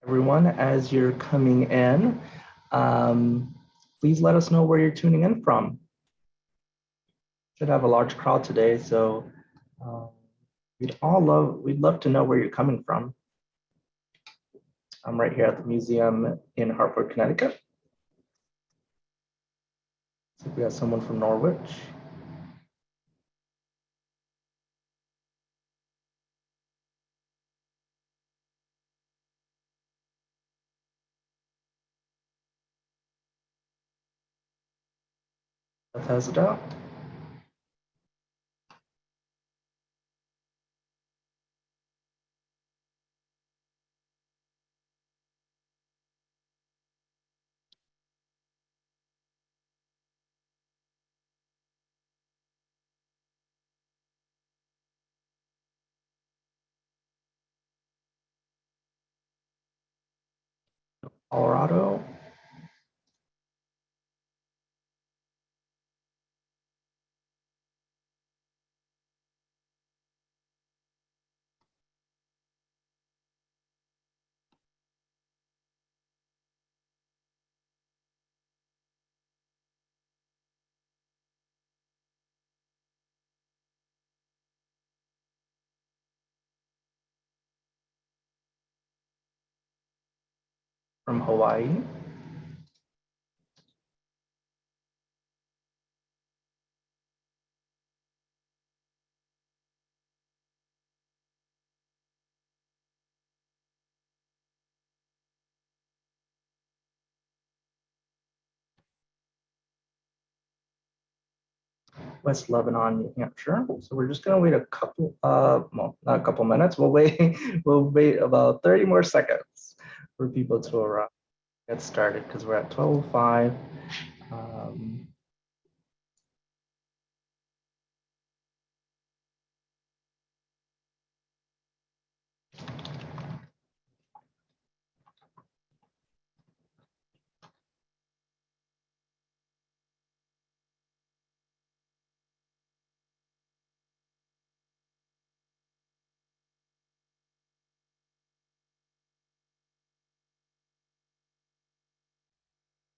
Everyone, as you're coming in, please let us know where you're tuning in from. Should have a large crowd today, so we'd love to know where you're coming from. I'm right here at the museum in Hartford, Connecticut. So we have someone from Norwich. Bethesda. Colorado. From Hawaii. West Lebanon, New Hampshire. So we're just gonna wait a couple, well, not a couple minutes. We'll wait, we'll wait about 30 more seconds for people to arrive, get started because we're at 12:05.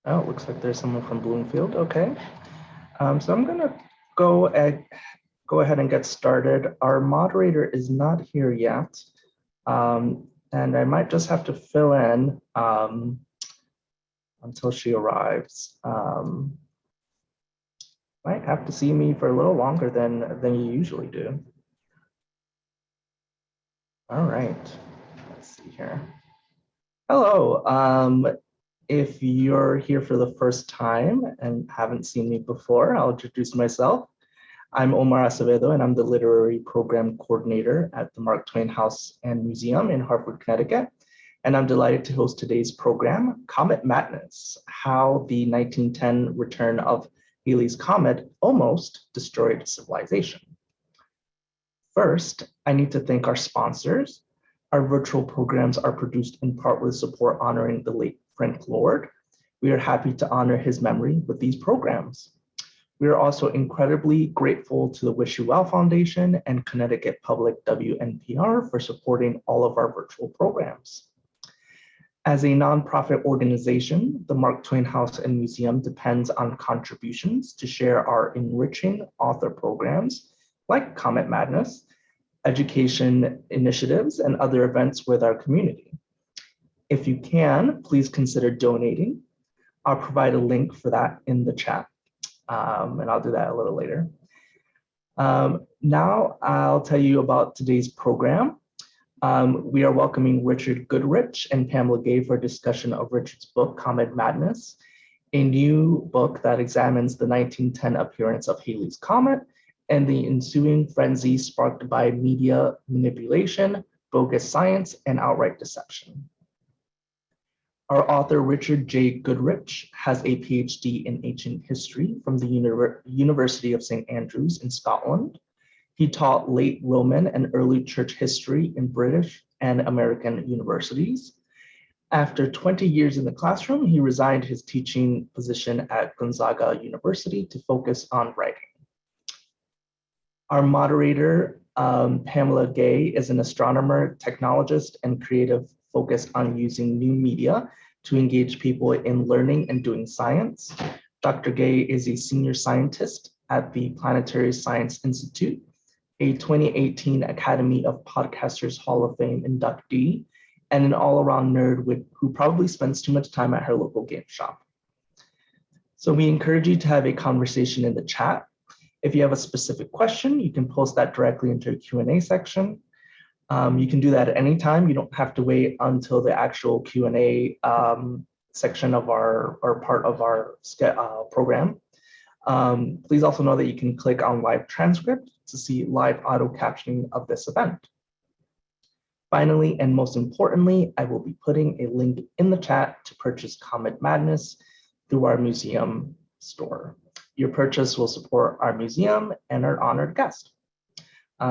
Oh, it looks like there's someone from Bloomfield. Okay. So I'm gonna go ahead and get started. Our moderator is not here yet. And I might just have to fill in until she arrives. Might have to see me for a little longer than you usually do. All right, let's see here. Hello. If you're here for the first time and haven't seen me before, I'll introduce myself. I'm Omar Acevedo, and I'm the Literary Program Coordinator at the Mark Twain House and Museum in Hartford, Connecticut. And I'm delighted to host today's program, Comet Madness, How the 1910 Return of Halley's Comet Almost Destroyed Civilization. First, I need to thank our sponsors. Our virtual programs are produced in part with support honoring the late Frank Lord. We are happy to honor his memory with these programs. We are also incredibly grateful to the Wish You Well Foundation and Connecticut Public WNPR for supporting all of our virtual programs. As a nonprofit organization, the Mark Twain House and Museum depends on contributions to share our enriching author programs like Comet Madness, education initiatives, and other events with our community. If you can, please consider donating. I'll provide a link for that in the chat, and I'll do that a little later. Now I'll tell you about today's program. We are welcoming Richard Goodrich and Pamela Gay for a discussion of Richard's book, Comet Madness, a new book that examines the 1910 appearance of Halley's Comet and the ensuing frenzy sparked by media manipulation, bogus science, and outright deception. Our author, Richard J. Goodrich, has a PhD in ancient history from the University of St. Andrews in Scotland. He taught late Roman and early church history in British and American universities. After 20 years in the classroom, he resigned his teaching position at Gonzaga University to focus on writing. Our moderator, Pamela Gay, is an astronomer, technologist, and creative focus on using new media to engage people in learning and doing science. Dr. Gay is a senior scientist at the Planetary Science Institute, a 2018 Academy of Podcasters Hall of Fame inductee, and an all-around nerd who probably spends too much time at her local game shop. So we encourage you to have a conversation in the chat. If you have a specific question, you can post that directly into a Q&A section. You can do that at any time. You don't have to wait until the actual Q&A section of or part of our program. Please also know that you can click on live transcript to see live auto captioning of this event. Finally, and most importantly, I will be putting a link in the chat to purchase Comet Madness through our museum store. Your purchase will support our museum and our honored guest.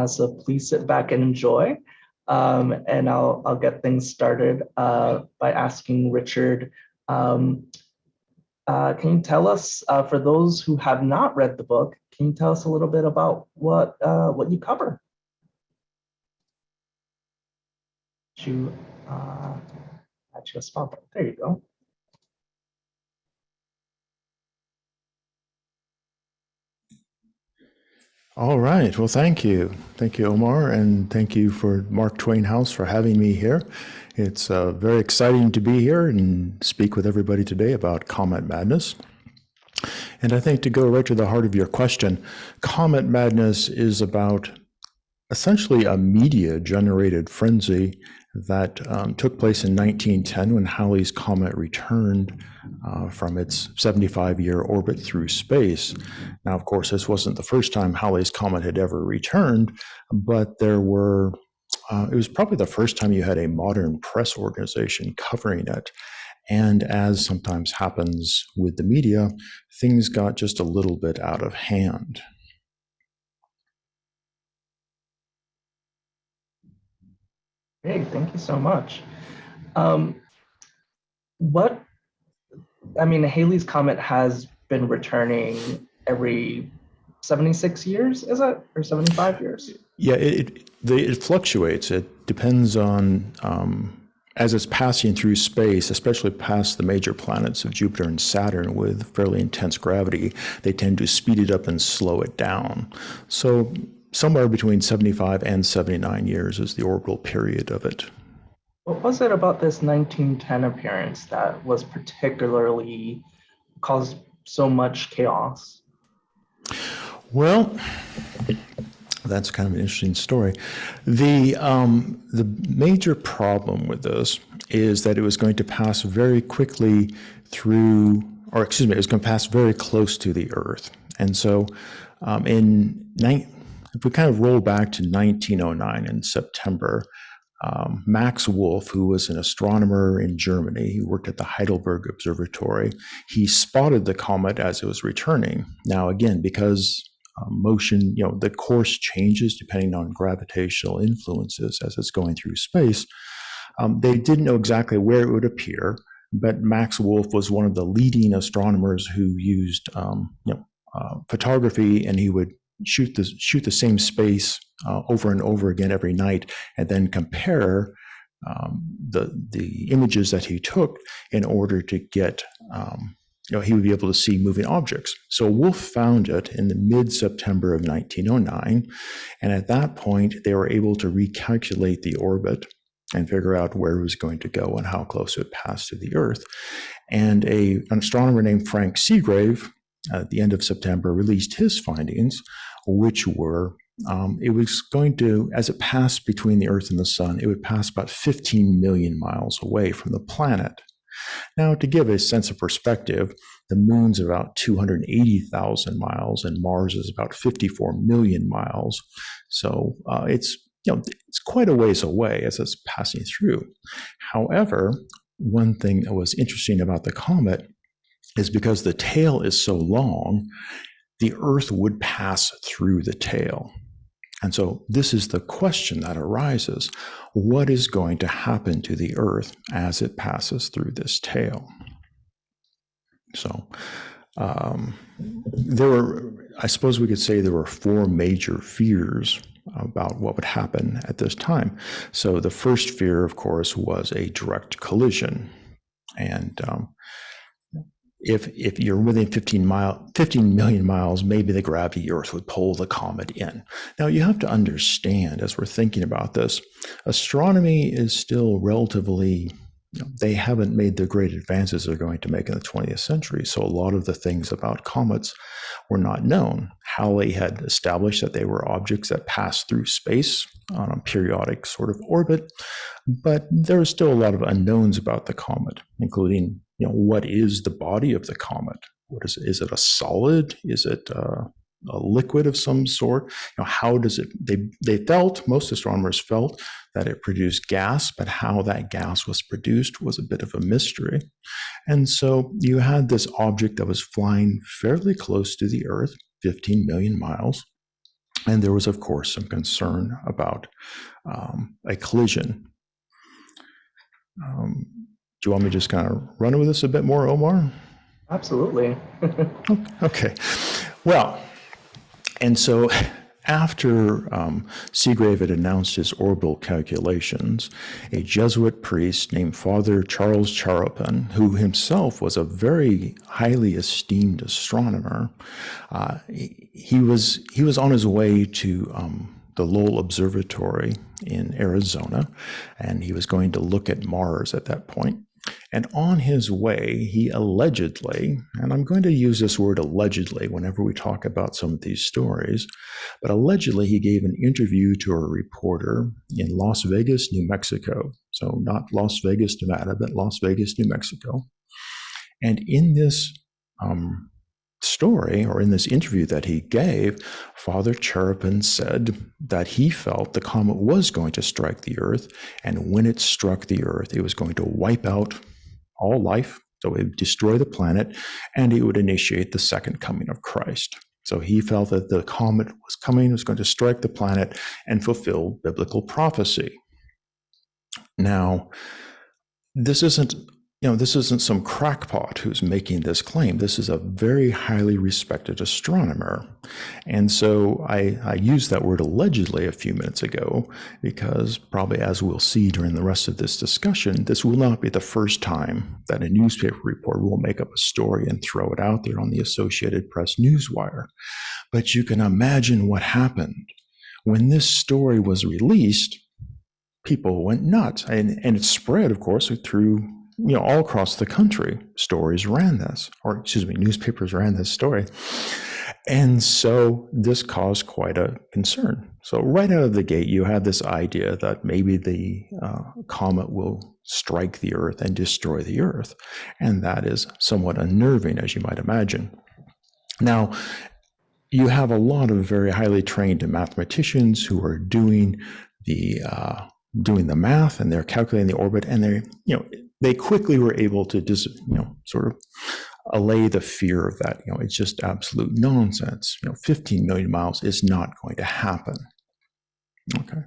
So please sit back and enjoy. And I'll get things started by asking Richard, can you tell us, for those who have not read the book, can you tell us a little bit about what you cover? Actually, a spot. There you go. All right. Well, thank you. Thank you, Omar, and thank you for Mark Twain House for having me here. It's very exciting to be here and speak with everybody today about Comet Madness. And I think to go right to the heart of your question, Comet Madness is about essentially a media-generated frenzy that took place in 1910 when Halley's comet returned from its 75-year orbit through space. Now, of course, this wasn't the first time Halley's comet had ever returned, but there were, it was probably the first time you had a modern press organization covering it. And as sometimes happens with the media, things got just a little bit out of hand. Great, thank you so much. Halley's Comet has been returning every 76 years, is it? Or 75 years? Yeah, it fluctuates. It depends on, as it's passing through space, especially past the major planets of Jupiter and Saturn with fairly intense gravity, they tend to speed it up and slow it down. So somewhere between 75 and 79 years is the orbital period of it. What was it about this 1910 appearance that was particularly caused so much chaos? Well, that's kind of an interesting story. The major problem with this is that it was going to pass very quickly through, or excuse me, it was going to pass very close to the Earth. And so if we kind of roll back to 1909 in September, Max Wolf, who was an astronomer in Germany, he worked at the Heidelberg Observatory, he spotted the comet as it was returning. Now, again, because motion, the course changes depending on gravitational influences as it's going through space, they didn't know exactly where it would appear, but Max Wolf was one of the leading astronomers who used photography, and he would shoot the same space over and over again every night, and then compare the images that he took in order to get, he would be able to see moving objects. So Wolf found it in the mid-September of 1909, and at that point they were able to recalculate the orbit and figure out where it was going to go and how close it would pass to the Earth. And an astronomer named Frank Seagrave, at the end of September, released his findings, which were it was going to, as it passed between the Earth and the Sun, it would pass about 15 million miles away from the planet. Now, to give a sense of perspective, the moon's about 280,000 miles and Mars is about 54 million miles. So it's quite a ways away as it's passing through. However, one thing that was interesting about the comet is because the tail is so long, the Earth would pass through the tail. And so this is the question that arises. What is going to happen to the Earth as it passes through this tail? So I suppose we could say there were four major fears about what would happen at this time. So the first fear, of course, was a direct collision. And if you're within 15 million miles, maybe the gravity of the Earth would pull the comet in. Now, you have to understand, as we're thinking about this, astronomy is still relatively, they haven't made the great advances they're going to make in the 20th century. So a lot of the things about comets were not known. Halley had established that they were objects that passed through space on a periodic sort of orbit, but there are still a lot of unknowns about the comet, including, what is the body of the comet? Is it a solid? Is it a liquid of some sort? How does it, most astronomers felt that it produced gas, but how that gas was produced was a bit of a mystery. And so you had this object that was flying fairly close to the Earth, 15 million miles. And there was, of course, some concern about a collision. Do you want me to just kind of run with this a bit more, Omar? Absolutely. Okay. Well, and so after Seagrave had announced his orbital calculations, a Jesuit priest named Father Charles Charropin, who himself was a very highly esteemed astronomer, he was on his way to the Lowell Observatory in Arizona, and he was going to look at Mars at that point. And on his way, he allegedly, and I'm going to use this word allegedly whenever we talk about some of these stories, but allegedly he gave an interview to a reporter in Las Vegas, New Mexico. So not Las Vegas, Nevada, but Las Vegas, New Mexico. And in this story, or in this interview that he gave, Father Charropin said that he felt the comet was going to strike the Earth, and when it struck the Earth, it was going to wipe out all life, so it would destroy the planet, and it would initiate the second coming of Christ. So he felt that the comet was coming, was going to strike the planet and fulfill biblical prophecy. Now, this isn't some crackpot who's making this claim. This is a very highly respected astronomer. And so I used that word allegedly a few minutes ago because probably, as we'll see during the rest of this discussion, this will not be the first time that a newspaper reporter will make up a story and throw it out there on the Associated Press newswire. But you can imagine what happened. When this story was released, people went nuts. And it spread, of course, through all across the country. Newspapers ran this story. And so this caused quite a concern. So right out of the gate, you had this idea that maybe the comet will strike the Earth and destroy the Earth. And that is somewhat unnerving, as you might imagine. Now, you have a lot of very highly trained mathematicians who are doing the math, and they're calculating the orbit, and they quickly were able to just, sort of allay the fear of that. It's just absolute nonsense. 15 million miles is not going to happen. Okay.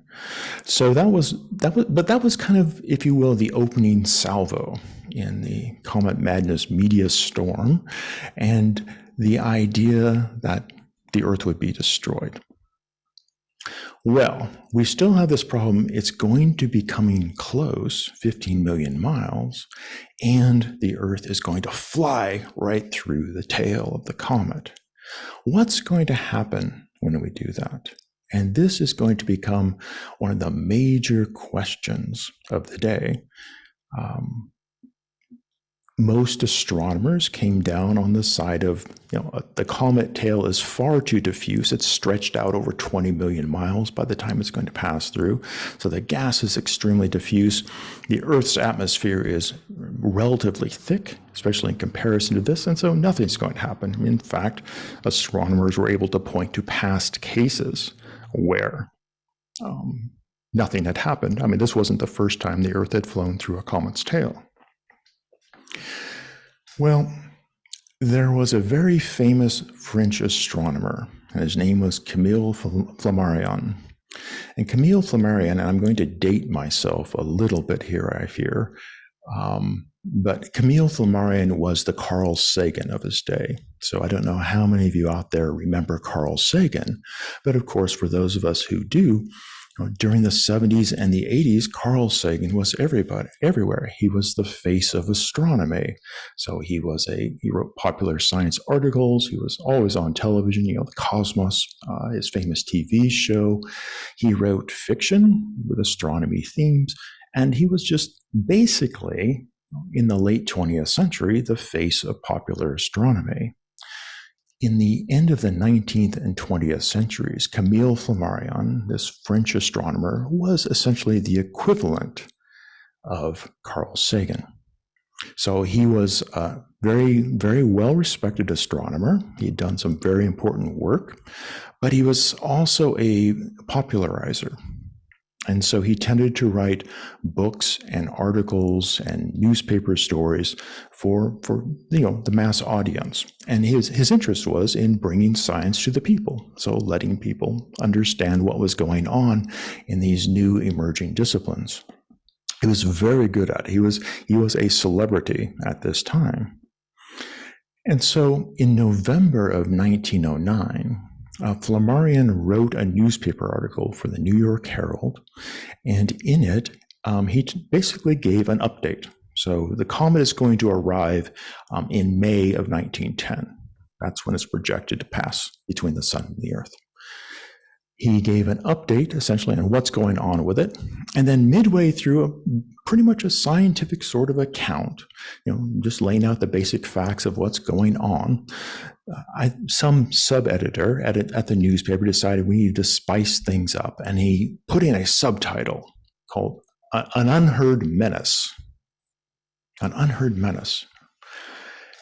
So that was kind of, if you will, the opening salvo in the Comet Madness media storm, and the idea that the Earth would be destroyed. Well, we still have this problem. It's going to be coming close, 15 million miles, and the Earth is going to fly right through the tail of the comet. What's going to happen when we do that? And this is going to become one of the major questions of the day. Most astronomers came down on the side of, the comet tail is far too diffuse. It's stretched out over 20 million miles by the time it's going to pass through. So the gas is extremely diffuse. The Earth's atmosphere is relatively thick, especially in comparison to this. And so nothing's going to happen. In fact, astronomers were able to point to past cases where nothing had happened. I mean, this wasn't the first time the Earth had flown through a comet's tail. Well, there was a very famous French astronomer, and his name was Camille Flammarion. And Camille Flammarion, and I'm going to date myself a little bit here, I fear, But Camille Flammarion was the Carl Sagan of his day. So I don't know how many of you out there remember Carl Sagan, but of course, for those of us who do, during the 70s and the 80s, Carl Sagan was everywhere. He was the face of astronomy. So he wrote popular science articles. He was always on television, the Cosmos, his famous TV show. He wrote fiction with astronomy themes. And he was just basically, in the late 20th century, the face of popular astronomy. In the end of the 19th and 20th centuries, Camille Flammarion, this French astronomer, was essentially the equivalent of Carl Sagan. So he was a very, very well-respected astronomer. He'd done some very important work, but he was also a popularizer. And so he tended to write books and articles and newspaper stories for the mass audience. And his interest was in bringing science to the people, so letting people understand what was going on in these new emerging disciplines. He was very good at it. He was a celebrity at this time. And so in November of 1909, Flammarion wrote a newspaper article for the New York Herald, and in it, he basically gave an update. So the comet is going to arrive in May of 1910. That's when it's projected to pass between the sun and the Earth. He gave an update, essentially, on what's going on with it, and then midway through, pretty much a scientific sort of account, just laying out the basic facts of what's going on. Some sub-editor at the newspaper decided we needed to spice things up, and he put in a subtitle called An Unheard Menace. An Unheard Menace.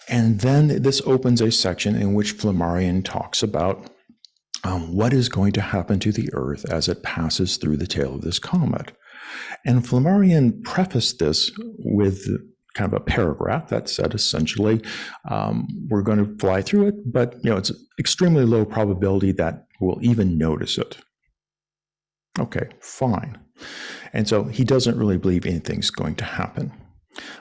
And then this opens a section in which Flammarion talks about what is going to happen to the Earth as it passes through the tail of this comet. And Flammarion prefaced this with kind of a paragraph that said essentially, we're going to fly through it, but it's extremely low probability that we'll even notice it. Okay, fine. And so he doesn't really believe anything's going to happen.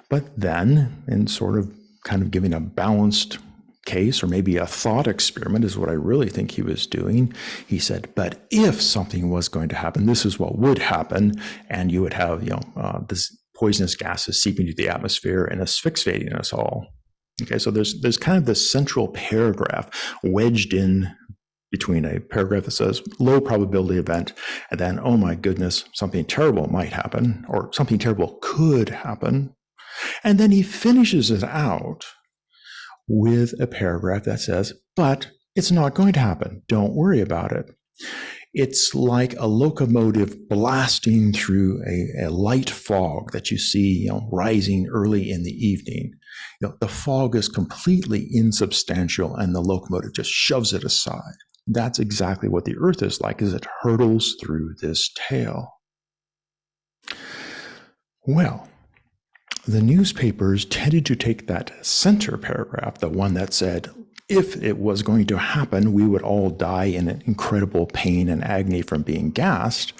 But then, in sort of kind of giving a balanced case, or maybe a thought experiment is what I really think he was doing, he said, but if something was going to happen, this is what would happen, and you would have this poisonous gases seeping into the atmosphere and asphyxiating us all. Okay, so there's kind of this central paragraph wedged in between a paragraph that says low probability event, and then, oh my goodness, something terrible might happen, or something terrible could happen. And then he finishes it out with a paragraph that says, but it's not going to happen. Don't worry about it. It's like a locomotive blasting through a light fog that you see, rising early in the evening. The fog is completely insubstantial, and the locomotive just shoves it aside. That's exactly what the Earth is like as it hurtles through this tail. Well, the newspapers tended to take that center paragraph, the one that said, if it was going to happen, we would all die in an incredible pain and agony from being gassed.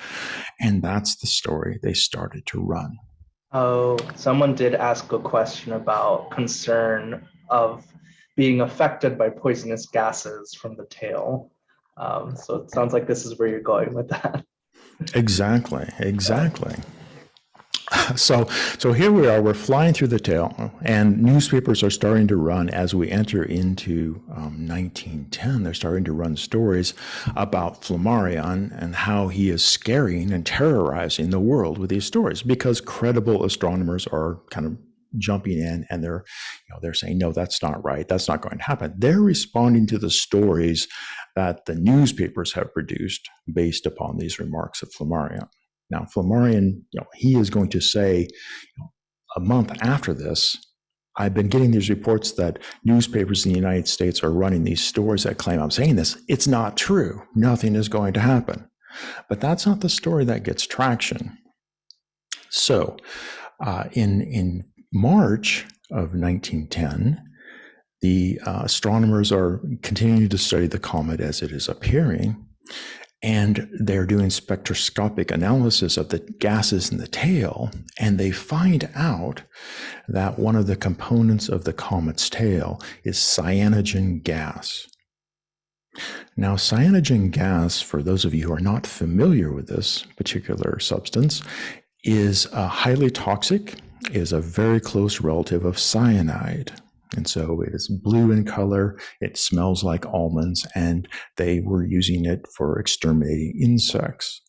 And that's the story they started to run. Oh, someone did ask a question about concern of being affected by poisonous gases from the tail. So it sounds like this is where you're going with that. Exactly. So here we are, we're flying through the tail, and newspapers are starting to run as we enter into 1910. They're starting to run stories about Flammarion and how he is scaring and terrorizing the world with these stories, because credible astronomers are kind of jumping in, and they're saying, no, that's not right. That's not going to happen. They're responding to the stories that the newspapers have produced based upon these remarks of Flammarion. Now, Flammarion, he is going to say, a month after this, I've been getting these reports that newspapers in the United States are running these stories that claim I'm saying this. It's not true. Nothing is going to happen. But that's not the story that gets traction. So in March of 1910, the astronomers are continuing to study the comet as it is appearing. And they're doing spectroscopic analysis of the gases in the tail, and they find out that one of the components of the comet's tail is cyanogen gas. Now, cyanogen gas, for those of you who are not familiar with this particular substance, is highly toxic, is a very close relative of cyanide. And so it is blue in color, it smells like almonds, and they were using it for exterminating insects.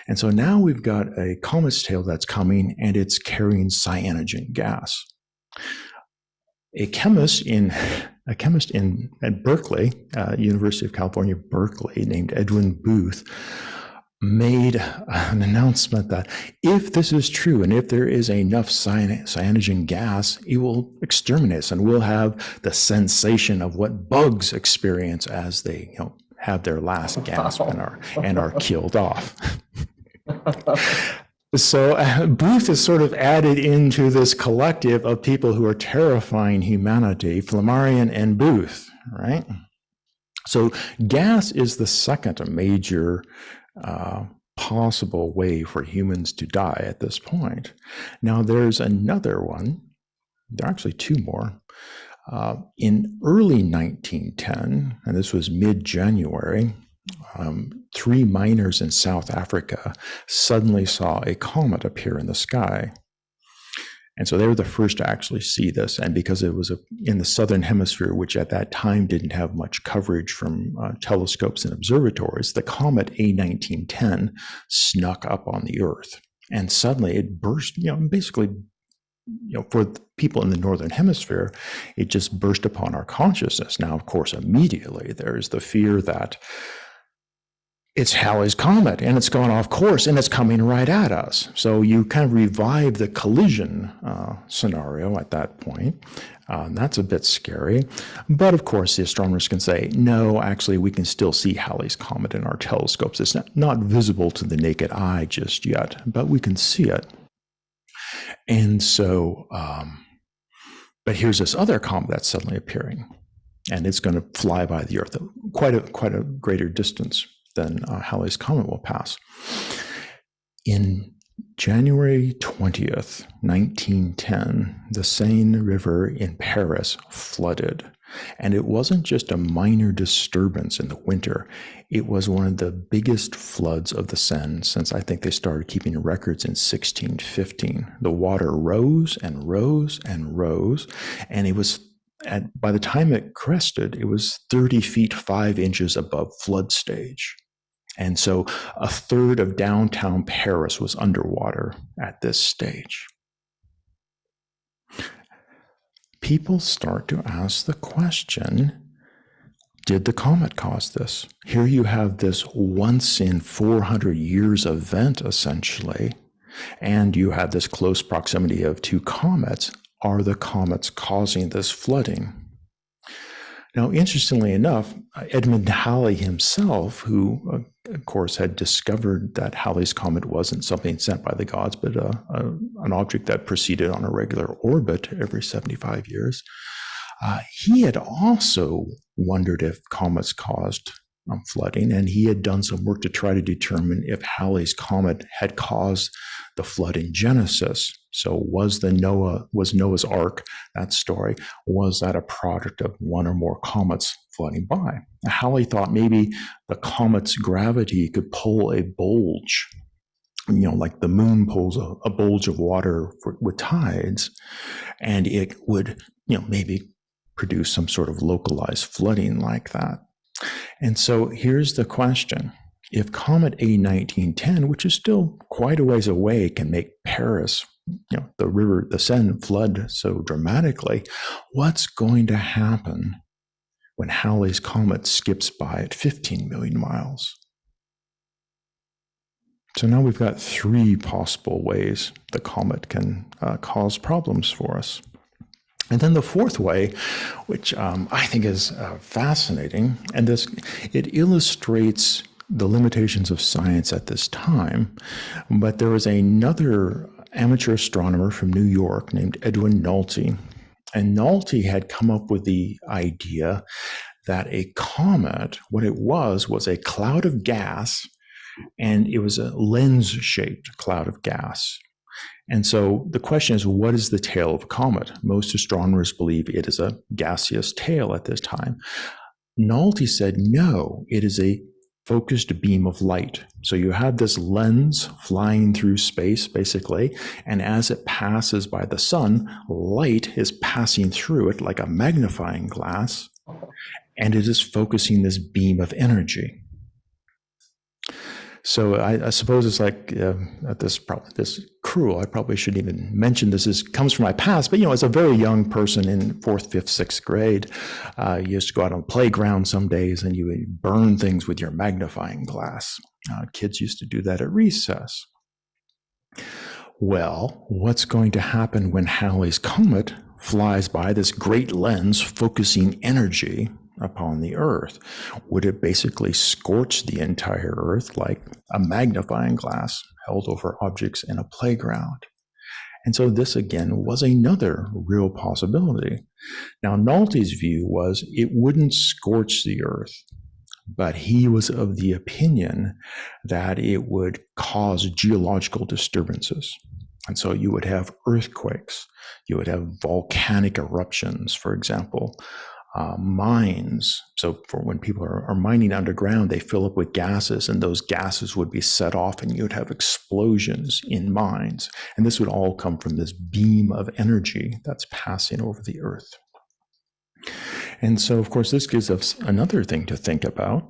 And so now we've got a comet's tail that's coming, and it's carrying cyanogen gas. A chemist at Berkeley, University of California, Berkeley, named Edwin Booth, made an announcement that if this is true and if there is enough cyanogen gas, it will exterminate us, and we'll have the sensation of what bugs experience as they have their last gasp and are killed off. So Booth is sort of added into this collective of people who are terrifying humanity, Flammarion and Booth, right? So gas is the second major possible way for humans to die at this point. Now, there's another one. There are actually two more. In early 1910, and this was mid-January, 3 miners in South Africa suddenly saw a comet appear in the sky. And so they were the first to actually see this. And because it was in the southern hemisphere, which at that time didn't have much coverage from telescopes and observatories, the comet A1910 snuck up on the Earth. And suddenly it burst, basically, for people in the northern hemisphere, it just burst upon our consciousness. Now, of course, immediately there's the fear that it's Halley's Comet, and it's gone off course, and it's coming right at us. So you kind of revive the collision scenario at that point. That's a bit scary. But of course, the astronomers can say, no, actually, we can still see Halley's Comet in our telescopes. It's not visible to the naked eye just yet, but we can see it. And so, but here's this other comet that's suddenly appearing, and it's going to fly by the Earth quite a greater distance than Halley's Comet will pass. In January 20th, 1910, the Seine River in Paris flooded. And it wasn't just a minor disturbance in the winter. It was one of the biggest floods of the Seine since I think they started keeping records in 1615. The water rose and rose and rose, and it was by the time it crested, it was 30 feet 5 inches above flood stage. And so a third of downtown Paris was underwater at this stage. People start to ask the question, did the comet cause this? Here you have this once in 400 years event, essentially, and you have this close proximity of two comets. Are the comets causing this flooding? Now, interestingly enough, Edmund Halley himself, who, of course, had discovered that Halley's Comet wasn't something sent by the gods, but an object that proceeded on a regular orbit every 75 years, he had also wondered if comets caused flooding, and he had done some work to try to determine if Halley's Comet had caused the flood in Genesis. So was Noah's Ark, that story, was that a product of one or more comets flooding by? Halley thought maybe the comet's gravity could pull a bulge, like the moon pulls a bulge of water with tides, and it would, maybe produce some sort of localized flooding like that. And so here's the question. If Comet A1910, which is still quite a ways away, can make Paris, the river, the Seine, flood so dramatically, what's going to happen when Halley's Comet skips by at 15 million miles? So now we've got 3 possible ways the comet can cause problems for us. And then the fourth way, which I think is fascinating, and it illustrates the limitations of science at this time, but there was another amateur astronomer from New York named Edwin Nolte, and Nolte had come up with the idea that a comet, what it was a cloud of gas and it was a lens-shaped cloud of gas. And so the question is, what is the tail of a comet? Most astronomers believe it is a gaseous tail at this time. Nolte said, no, it is a focused beam of light. So you have this lens flying through space, basically, and as it passes by the sun, light is passing through it like a magnifying glass, and it is focusing this beam of energy. So I suppose it's like this cruel. I probably shouldn't even mention this. This comes from my past, but as a very young person in 4th, 5th, 6th grade, you used to go out on the playground some days and you would burn things with your magnifying glass. Kids used to do that at recess. Well, what's going to happen when Halley's comet flies by this great lens focusing energy upon the Earth? Would it basically scorch the entire Earth like a magnifying glass held over objects in a playground? And so this again was another real possibility. Now, Nolte's view was it wouldn't scorch the Earth, but he was of the opinion that it would cause geological disturbances. And so you would have earthquakes, you would have volcanic eruptions, for example, mines. So for when people are mining underground, they fill up with gases, and those gases would be set off, and you'd have explosions in mines. And this would all come from this beam of energy that's passing over the Earth. And so, of course, this gives us another thing to think about.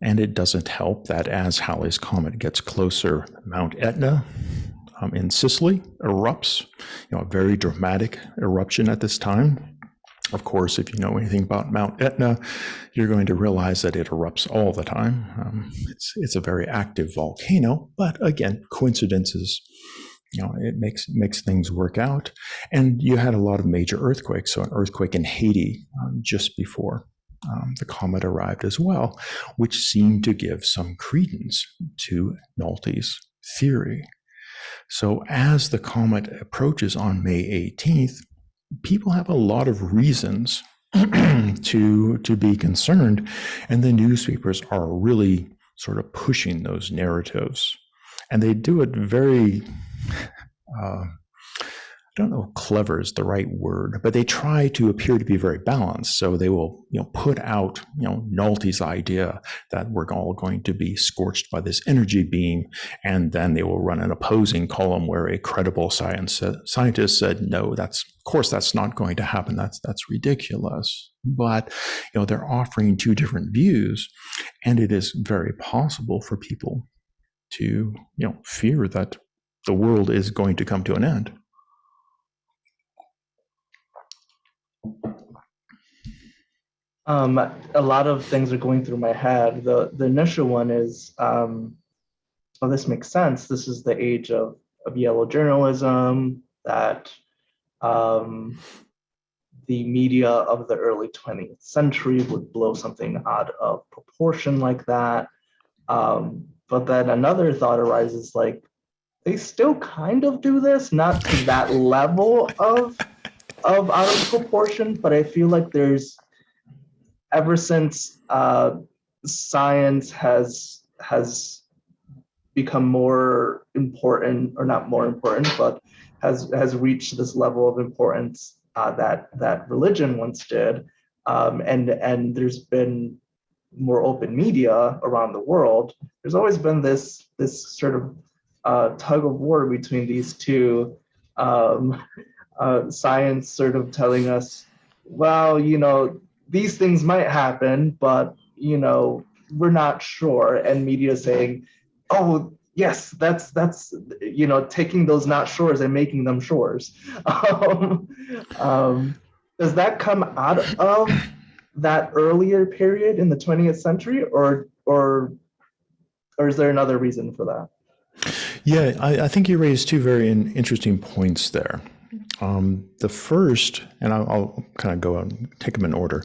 And it doesn't help that as Halley's Comet gets closer, Mount Etna in Sicily erupts, a very dramatic eruption at this time. Of course, if you know anything about Mount Etna, you're going to realize that it erupts all the time. It's a very active volcano, but again, coincidences, it makes things work out. And you had a lot of major earthquakes. So an earthquake in Haiti just before the comet arrived as well, which seemed to give some credence to Nolte's theory. So as the comet approaches on May 18th, people have a lot of reasons to be concerned, and the newspapers are really sort of pushing those narratives, and they do it very I don't know if clever is the right word, but they try to appear to be very balanced. So they will, put out, Nolte's idea that we're all going to be scorched by this energy beam, and then they will run an opposing column where a credible scientist said, no, of course that's not going to happen. That's ridiculous. But they're offering two different views, and it is very possible for people to fear that the world is going to come to an end. A lot of things are going through my head. The initial one is, this makes sense. This is the age of yellow journalism, that the media of the early 20th century would blow something out of proportion like that. But then another thought arises, like, they still kind of do this, not to that level of out of proportion, but I feel like there's, ever since science has become more important, or not more important, but has reached this level of importance that religion once did, and there's been more open media around the world. There's always been this sort of tug of war between these two. Science sort of telling us, well, these things might happen, but we're not sure. And media saying, oh yes, that's taking those not sures and making them sures. Does that come out of that earlier period in the 20th century, or is there another reason for that? Yeah, I think you raised two very interesting points there. The first, and I'll kind of go and take them in order.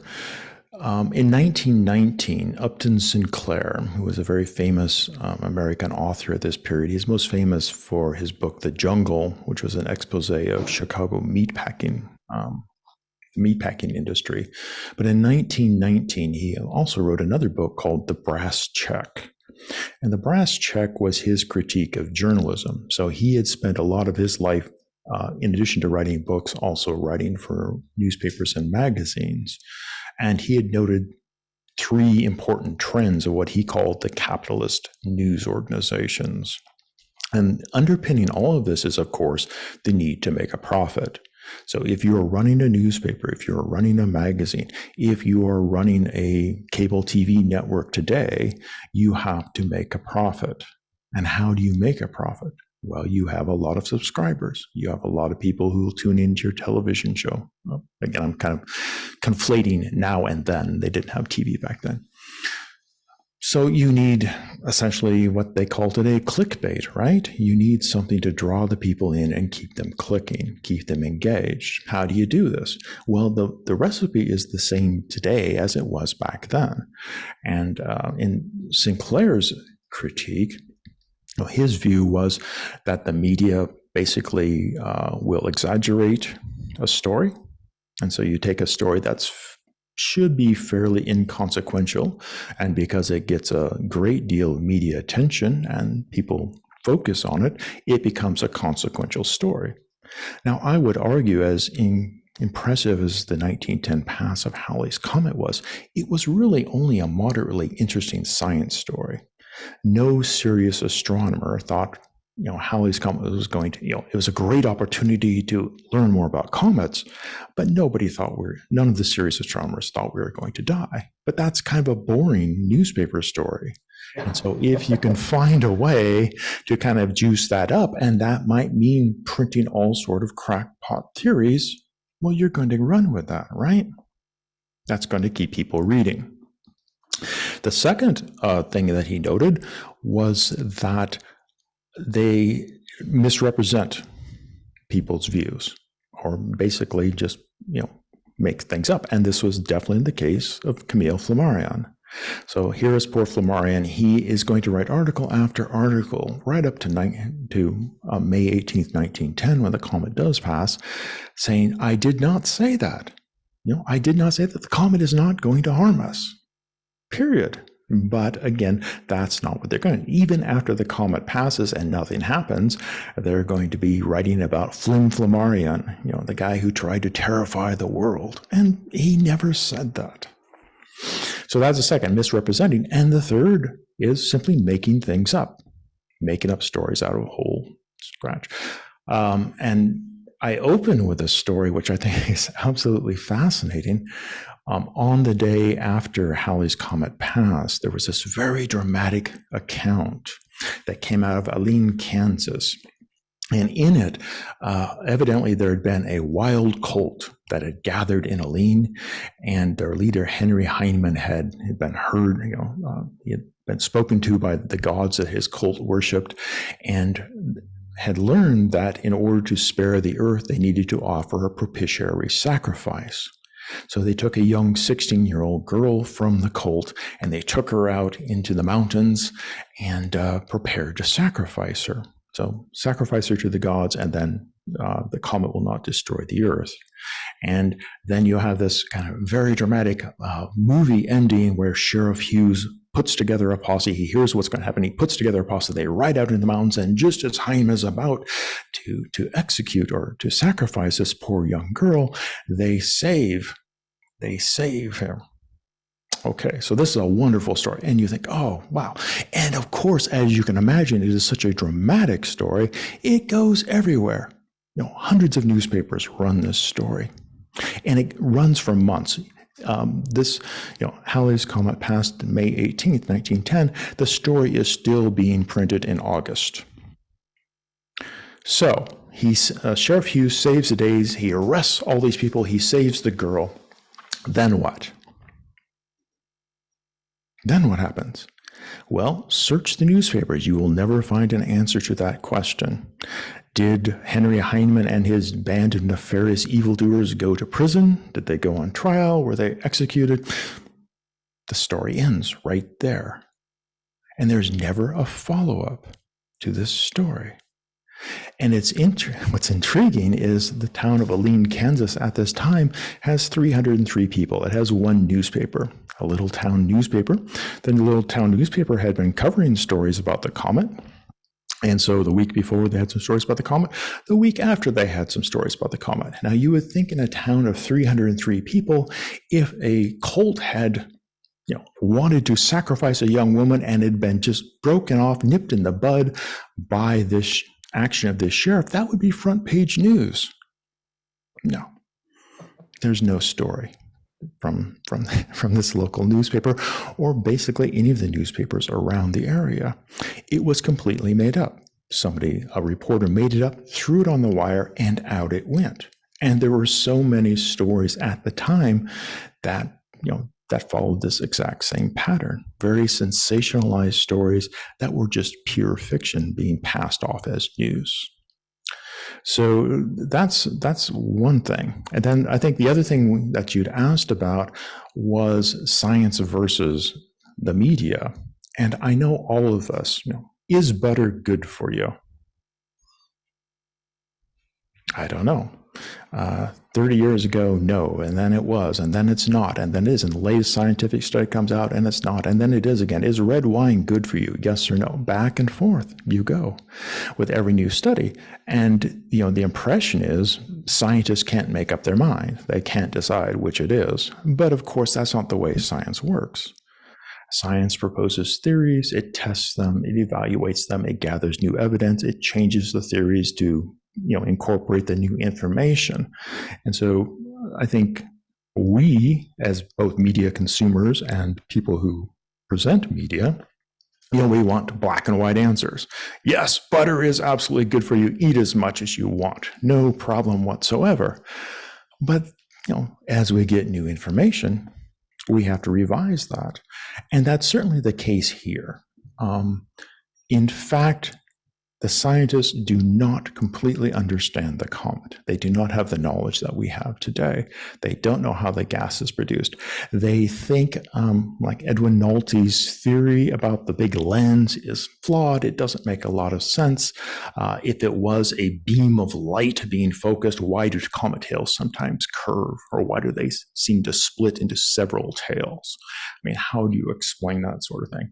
In 1919, Upton Sinclair, who was a very famous American author at this period, he's most famous for his book, The Jungle, which was an expose of Chicago meatpacking industry. But in 1919, he also wrote another book called The Brass Check. And the brass check was his critique of journalism. So he had spent a lot of his life, in addition to writing books, also writing for newspapers and magazines. And he had noted three important trends of what he called the capitalist news organizations. And underpinning all of this is, of course, the need to make a profit. So if you're running a newspaper, if you're running a magazine, if you are running a cable TV network today, you have to make a profit. And how do you make a profit? Well, you have a lot of subscribers. You have a lot of people who will tune into your television show. Well, again, I'm kind of conflating now and then. They didn't have TV back then. So you need essentially what they call today clickbait, right? You need something to draw the people in and keep them clicking, keep them engaged. How do you do this? Well, the recipe is the same today as it was back then. And in Sinclair's critique, his view was that the media basically will exaggerate a story. And so you take a story that's should be fairly inconsequential, and because it gets a great deal of media attention and people focus on it, it becomes a consequential story. Now, I would argue, as impressive as the 1910 pass of Halley's Comet was, it was really only a moderately interesting science story. No serious astronomer thought, Halley's Comet was going to, it was a great opportunity to learn more about comets, but none of the serious astronomers thought we were going to die. But that's kind of a boring newspaper story. And so if you can find a way to kind of juice that up, and that might mean printing all sort of crackpot theories, well, you're going to run with that, right? That's going to keep people reading. The second thing that he noted was that they misrepresent people's views, or basically just, make things up. And this was definitely the case of Camille Flammarion. So here is poor Flammarion. He is going to write article after article right up to May 18th, 1910, when the comet does pass, saying, I did not say that. I did not say that the comet is not going to harm us, period. But again, that's not what they're going to. Even after the comet passes and nothing happens, they're going to be writing about Flammarion, the guy who tried to terrify the world. And he never said that. So that's the second, misrepresenting. And the third is simply making things up, making up stories out of whole scratch. And I open with a story which I think is absolutely fascinating. On the day after Halley's Comet passed, there was this very dramatic account that came out of Aleen, Kansas. And in it, evidently there had been a wild cult that had gathered in Aleen, and their leader, Henry Heinemann, had been heard, he had been spoken to by the gods that his cult worshipped, and had learned that in order to spare the earth, they needed to offer a propitiatory sacrifice. So they took a young 16-year-old girl from the cult, and they took her out into the mountains and prepared to sacrifice her. So sacrifice her to the gods, and then the comet will not destroy the earth. And then you have this kind of very dramatic movie ending where Sheriff Hughes puts together a posse. He hears what's going to happen. He puts together a posse. They ride out in the mountains, and just as Haim is about to execute or to sacrifice this poor young girl, they save her. Okay, so this is a wonderful story. And you think, oh, wow. And of course, as you can imagine, it is such a dramatic story. It goes everywhere. Hundreds of newspapers run this story. And it runs for months. Halley's Comet passed May 18th, 1910. The story is still being printed in August. So Sheriff Hughes saves the days. He arrests all these people. He saves the girl. Then what? Then what happens? Well, search the newspapers. You will never find an answer to that question. Did Henry Heinemann and his band of nefarious evildoers go to prison? Did they go on trial? Were they executed? The story ends right there. And there's never a follow-up to this story. And what's intriguing is the town of Aleen, Kansas at this time has 303 people. It has one newspaper, a little town newspaper. Then the little town newspaper had been covering stories about the comet. And so the week before they had some stories about the comet. The week after they had some stories about the comet. Now you would think in a town of 303 people, if a cult had wanted to sacrifice a young woman and had been just broken off, nipped in the bud by this action of this sheriff, that would be front page news. No, there's no story from this local newspaper or basically any of the newspapers around the area. It was completely made up. A reporter made it up, threw it on the wire, and out it went. And there were so many stories at the time that that followed this exact same pattern. Very sensationalized stories that were just pure fiction being passed off as news. So that's one thing. And then I think the other thing that you'd asked about was science versus the media. And I know all of us, is butter good for you? I don't know. 30 years ago, no, and then it was, and then it's not, and then it is, and the latest scientific study comes out, and it's not, and then it is again. Is red wine good for you? Yes or no? Back and forth you go with every new study. And, the impression is scientists can't make up their mind. They can't decide which it is. But of course, that's not the way science works. Science proposes theories, it tests them, it evaluates them, it gathers new evidence, it changes the theories to incorporate the new information. And so I think we, as both media consumers and people who present media, we want black and white answers. Yes, butter is absolutely good for you. Eat as much as you want. No problem whatsoever. But, as we get new information, we have to revise that. And that's certainly the case here. In fact, the scientists do not completely understand the comet. They do not have the knowledge that we have today. They don't know how the gas is produced. They think, like Edwin Nolte's theory about the big lens is flawed. It doesn't make a lot of sense. If it was a beam of light being focused, why do comet tails sometimes curve? Or why do they seem to split into several tails? I mean, how do you explain that sort of thing?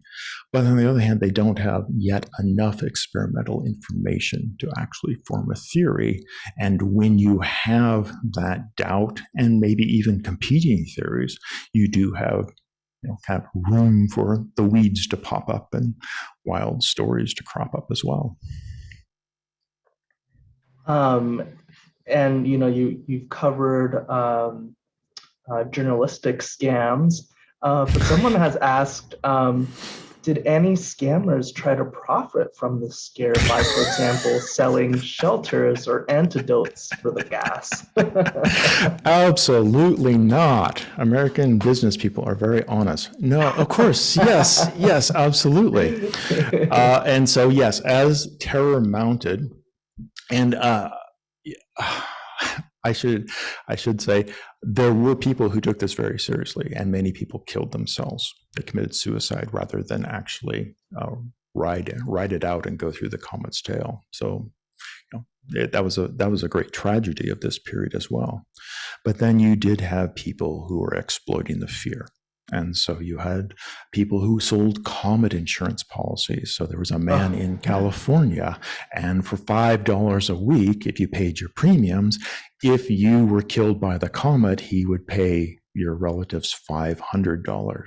But on the other hand, they don't have yet enough experimental information to actually form a theory. And when you have that doubt and maybe even competing theories, you do have kind of room for the weeds to pop up and wild stories to crop up as well. And you've covered journalistic scams, but someone has asked, did any scammers try to profit from the scare by, for example, selling shelters or antidotes for the gas? Absolutely not. American business people are very honest. No, of course, yes, absolutely. And so, yes, as terror mounted, and I should say there were people who took this very seriously, and many people killed themselves. They committed suicide rather than actually ride it out and go through the comet's tail. So, that was a great tragedy of this period as well. But then you did have people who were exploiting the fear. And so you had people who sold comet insurance policies. So there was a man in California, and for $5 a week, if you paid your premiums, if you were killed by the comet, he would pay your relatives $500.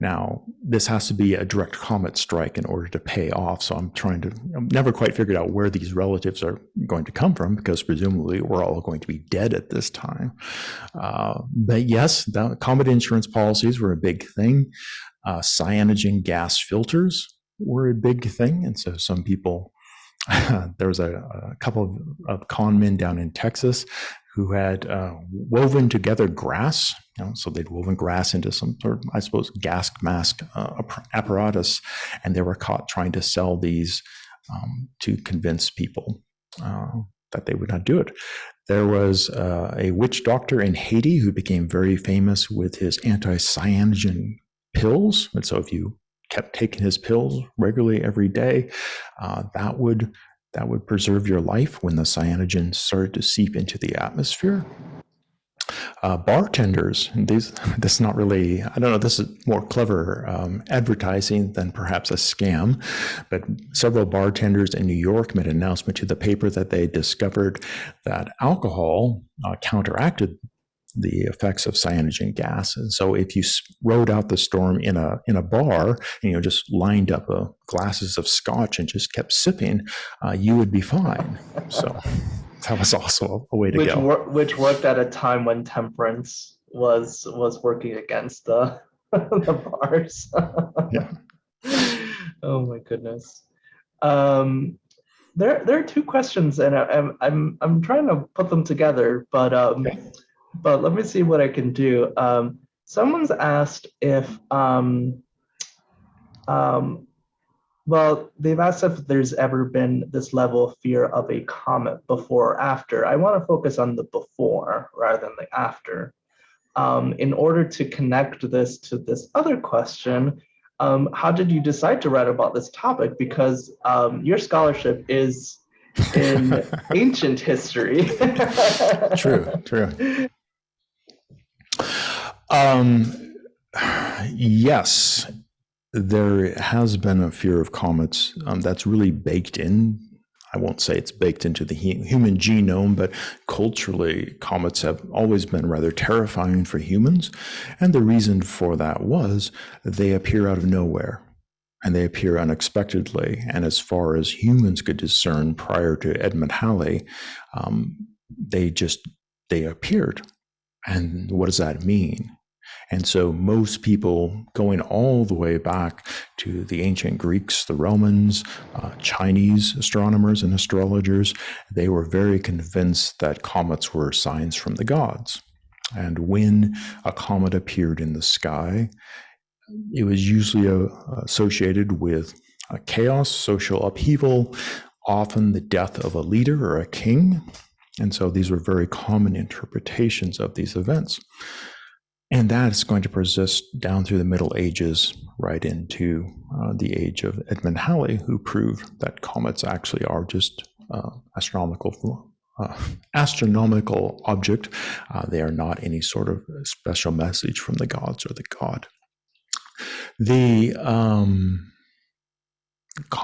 Now, this has to be a direct comet strike in order to pay off. So I've never quite figured out where these relatives are going to come from, because presumably we're all going to be dead at this time. But yes, the comet insurance policies were a big thing. Cyanogen gas filters were a big thing. And so some people, there was a couple of con men down in Texas who had woven together grass. So they'd woven grass into some sort of, I suppose, gas mask apparatus, and they were caught trying to sell these to convince people that they would not do it. There was a witch doctor in Haiti who became very famous with his anti-cyanogen pills. And so if you kept taking his pills regularly every day, that would that would preserve your life when the cyanogen started to seep into the atmosphere. Bartenders, this is not really, I don't know, this is more clever advertising than perhaps a scam, but several bartenders in New York made an announcement to the paper that they discovered that alcohol counteracted the effects of cyanogen gas. And so if you rode out the storm in a bar and just lined up glasses of scotch and just kept sipping, you would be fine. So that was also a way to go. Which worked at a time when temperance was working against the the bars. Yeah. Oh my goodness. There are two questions, and I'm trying to put them together, but Okay. but let me see what I can do. Someone's asked if well, they've asked if there's ever been this level of fear of a comet before or after. I want to focus on the before rather than the after. In order to connect this to this other question, how did you decide to write about this topic? Because your scholarship is in ancient history. True. Yes, there has been a fear of comets that's really baked in. I won't say it's baked into the human genome, but culturally, comets have always been rather terrifying for humans. And the reason for that was they appear out of nowhere and they appear unexpectedly. And as far as humans could discern prior to Edmund Halley, they appeared. And what does that mean? And so most people, going all the way back to the ancient Greeks, the Romans, Chinese astronomers and astrologers, they were very convinced that comets were signs from the gods. And when a comet appeared in the sky, it was usually associated with chaos, social upheaval, often the death of a leader or a king. And so these were very common interpretations of these events. And that is going to persist down through the Middle Ages, right into the age of Edmund Halley, who proved that comets actually are just astronomical object. They are not any sort of special message from the gods or the god. The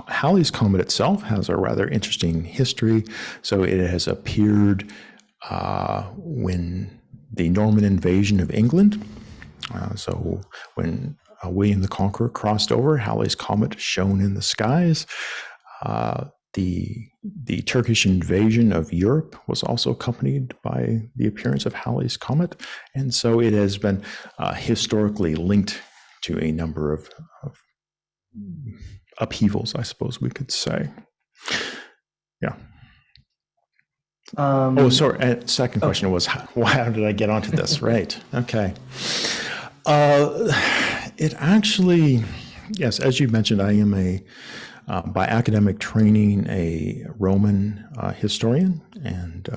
Halley's comet itself has a rather interesting history. So it has appeared when the Norman invasion of England. So when William the Conqueror crossed over, Halley's comet shone in the skies. The Turkish invasion of Europe was also accompanied by the appearance of Halley's comet. And so it has been historically linked to a number of upheavals, I suppose we could say. Yeah. Sorry. Second question was, how did I get onto this? Right. Okay. It actually, yes, as you mentioned, I am by academic training, a Roman historian, and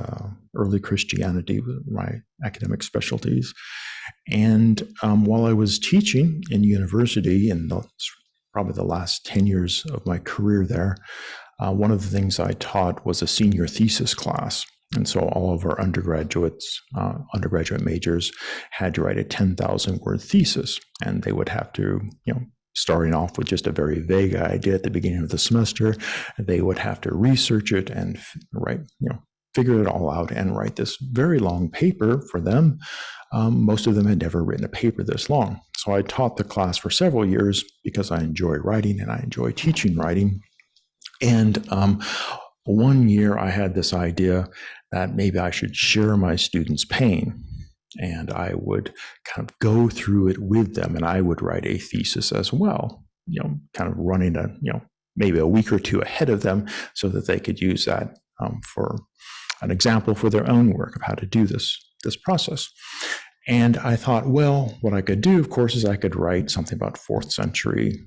early Christianity were my academic specialties. And while I was teaching in university, and probably the last 10 years of my career there, one of the things I taught was a senior thesis class. And so all of our undergraduate majors had to write a 10,000 word thesis. And they would have to, starting off with just a very vague idea at the beginning of the semester, they would have to research it and figure it all out and write this very long paper for them. Most of them had never written a paper this long. So I taught the class for several years because I enjoy writing and I enjoy teaching writing. And one year I had this idea that maybe I should share my students' pain, and I would kind of go through it with them, and I would write a thesis as well, kind of running maybe a week or two ahead of them so that they could use that for an example for their own work of how to do this process. And I thought, well, what I could do, of course, is I could write something about 4th century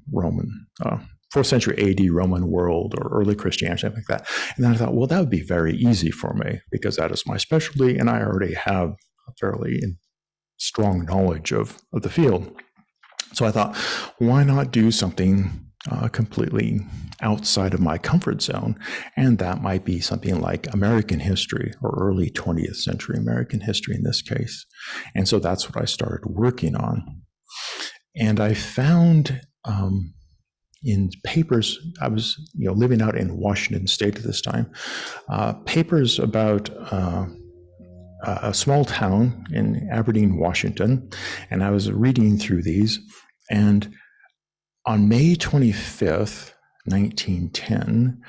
AD Roman world or early Christianity, something like that. And then I thought, well, that would be very easy for me because that is my specialty and I already have a fairly strong knowledge of the field. So I thought, why not do something completely outside of my comfort zone. And that might be something like American history or early 20th century American history in this case. And so that's what I started working on. And I found in papers, I was living out in Washington State at this time, papers about a small town in Aberdeen, Washington. And I was reading through these, and on May 25th, 1910,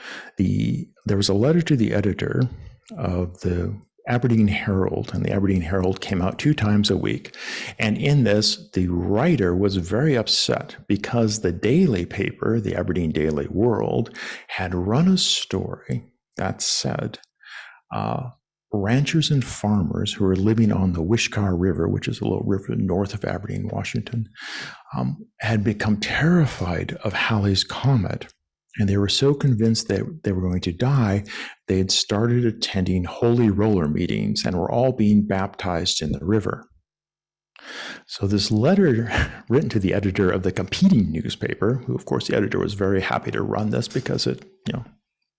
there was a letter to the editor of the Aberdeen Herald, and the Aberdeen Herald came out 2 times a week. And in this, the writer was very upset because the daily paper, the Aberdeen Daily World, had run a story that said, ranchers and farmers who are living on the Wishkah River, which is a little river north of Aberdeen, Washington, had become terrified of Halley's comet. And they were so convinced that they were going to die, they had started attending holy roller meetings and were all being baptized in the river. So this letter written to the editor of the competing newspaper, who of course the editor was very happy to run this because it,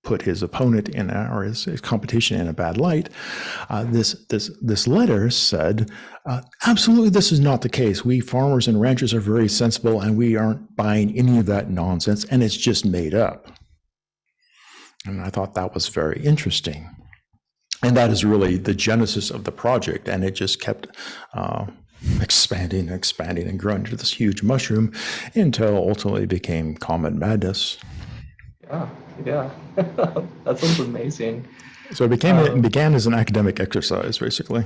put his opponent in or his competition in a bad light. This letter said, absolutely, this is not the case. We farmers and ranchers are very sensible, and we aren't buying any of that nonsense, and it's just made up. And I thought that was very interesting. And that is really the genesis of the project, and it just kept expanding and growing into this huge mushroom until ultimately it became Comet Madness. Yeah. That sounds amazing. So it began as an academic exercise, basically.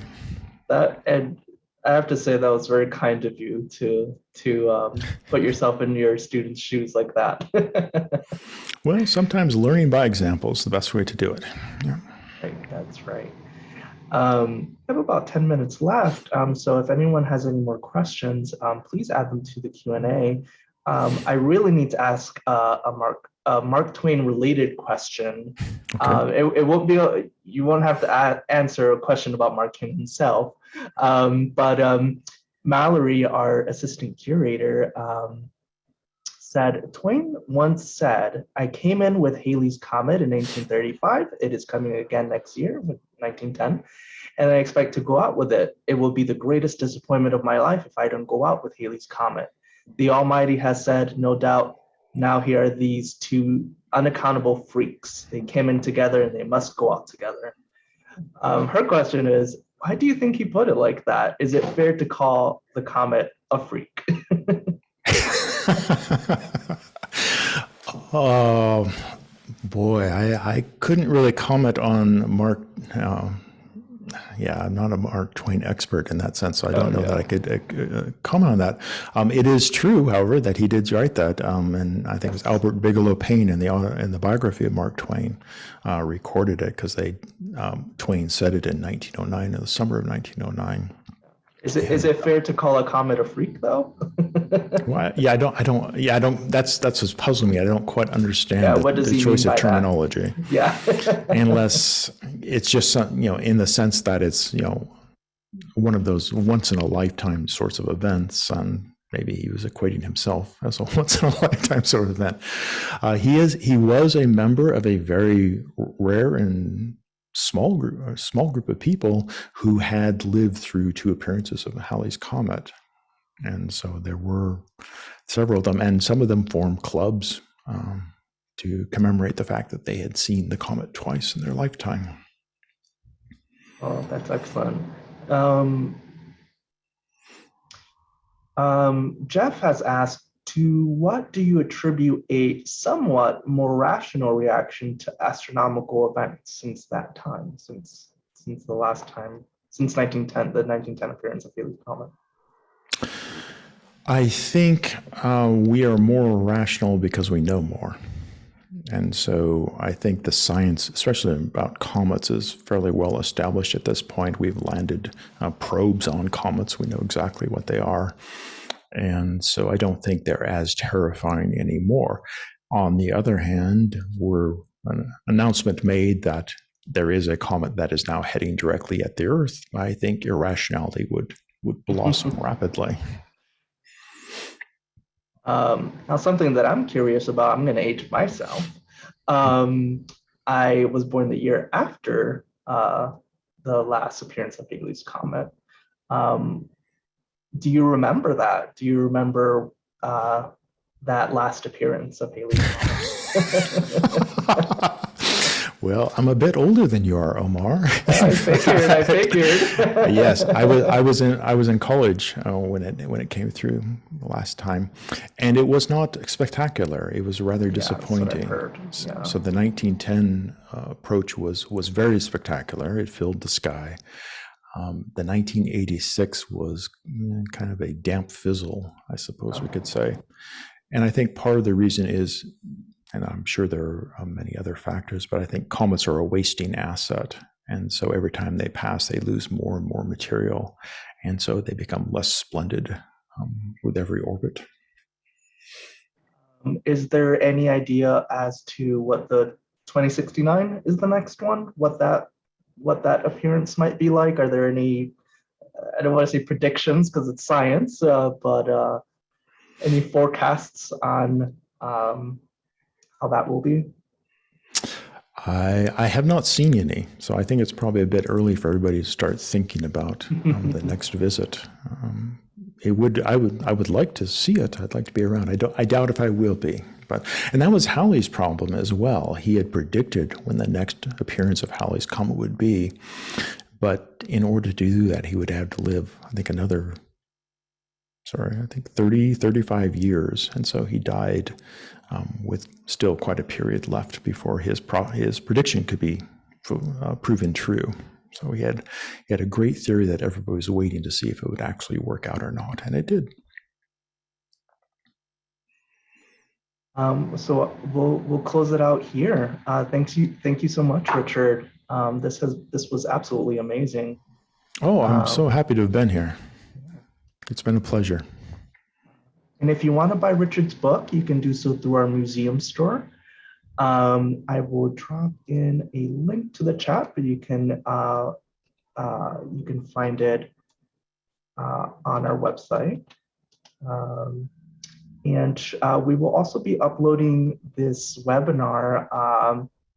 And I have to say that was very kind of you to put yourself in your students' shoes like that. Well, sometimes learning by example is the best way to do it. Yeah. Right, that's right. I have about 10 minutes left. So if anyone has any more questions, please add them to the Q&A. I really need to ask a Mark Twain related question. Okay. It won't be, you won't have to answer a question about Mark Twain himself. But Mallory, our assistant curator, said, Twain once said, I came in with Halley's Comet in 1935. It is coming again next year, 1910. And I expect to go out with it. It will be the greatest disappointment of my life if I don't go out with Halley's Comet. The Almighty has said, no doubt, now here are these 2 unaccountable freaks. They came in together and they must go out together. Her question is, why do you think he put it like that? Is it fair to call the comet a freak? Oh, boy, I couldn't really comment on Mark. I'm not a Mark Twain expert in that sense, so I don't know that I could comment on that. It is true, however, that he did write that, and I think it was Albert Bigelow Payne in the biography of Mark Twain recorded it because Twain said it in 1909, in the summer of 1909. Is it fair to call a comet a freak, though? Well, I don't. That's what's puzzling me. I don't quite understand the choice of terminology. That? Yeah. Unless it's just in the sense that it's one of those once in a lifetime sorts of events, and maybe he was equating himself as a once in a lifetime sort of event. He was a member of a very rare and small group of people who had lived through 2 appearances of Halley's Comet. And so there were several of them, and some of them formed clubs to commemorate the fact that they had seen the comet twice in their lifetime. Oh, that's excellent. Jeff has asked, to what do you attribute a somewhat more rational reaction to astronomical events since that time, since the last time, since 1910, the 1910 appearance of Halley's Comet? I think we are more rational because we know more. And so I think the science, especially about comets, is fairly well established at this point. We've landed probes on comets. We know exactly what they are. And so I don't think they're as terrifying anymore. On the other hand, an announcement made that there is a comet that is now heading directly at the Earth. I think irrationality would blossom rapidly. Now, something that I'm curious about, I'm going to age myself. Um, I was born the year after the last appearance of Halley's Comet. Um, do you remember that? Do you remember that last appearance of Halley's Comet? Well, I'm a bit older than you are, Omar. I figured. I figured. Yes, I was in college when it came through the last time, and it was not spectacular. It was rather Yeah, that's what I've disappointing. heard. Yeah. So the 1910 approach was very spectacular. It filled the sky. The 1986 was kind of a damp fizzle, I suppose we could say. And I think part of the reason is, and I'm sure there are many other factors, but I think comets are a wasting asset. And so every time they pass, they lose more and more material. And so they become less splendid with every orbit. Is there any idea as to what the 2069 is the next one? What that appearance might be like? Are there any? I don't want to say predictions because it's science, but any forecasts on how that will be? I have not seen any, so I think it's probably a bit early for everybody to start thinking about the next visit. I would like to see it. I'd like to be around. I doubt if I will be. And that was Halley's problem as well. He had predicted when the next appearance of Halley's Comet would be, but in order to do that, he would have to live, I think, 30, 35 years. And so he died with still quite a period left before his prediction could be proven true. So he had a great theory that everybody was waiting to see if it would actually work out or not, and it did. So we'll close it out here. Thank you so much, Richard. This was absolutely amazing. Oh, I'm so happy to have been here. It's been a pleasure. And if you want to buy Richard's book, you can do so through our museum store. I will drop in a link to the chat, but you can find it on our website. And we will also be uploading this webinar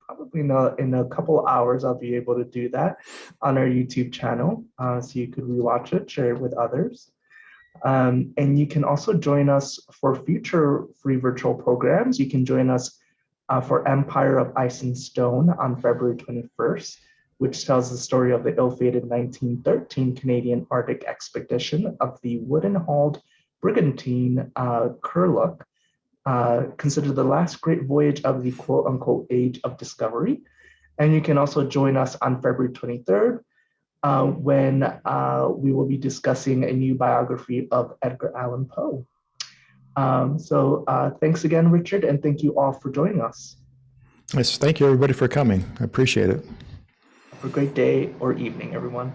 probably in a couple hours. I'll be able to do that on our YouTube channel, so you could rewatch it, share it with others. And you can also join us for future free virtual programs. You can join us for Empire of Ice and Stone on February 21st, which tells the story of the ill-fated 1913 Canadian Arctic expedition of the wooden-hulled brigantine Kurluk, considered the last great voyage of the quote-unquote age of discovery. And you can also join us on February 23rd, when we will be discussing a new biography of Edgar Allan Poe. So thanks again, Richard, and thank you all for joining us. Yes, thank you everybody for coming. I appreciate it. Have a great day or evening, everyone.